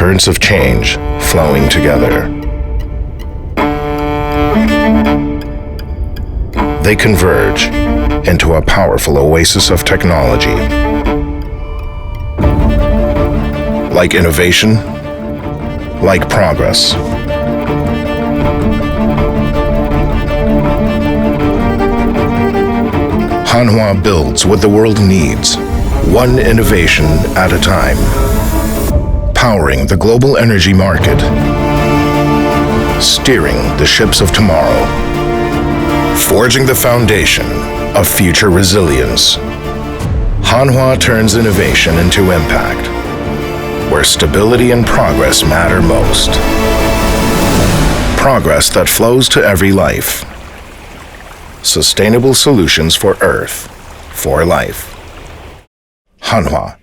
currents of change flowing together. They converge into a powerful oasis of technology. Like innovation, like progress. Hanwha builds what the world needs, one innovation at a time. Powering the global energy market. Steering the ships of tomorrow. Forging the foundation of future resilience. Hanwha turns innovation into impact, where stability and progress matter most. Progress that flows to every life. Sustainable solutions for Earth, for life. Hanwha.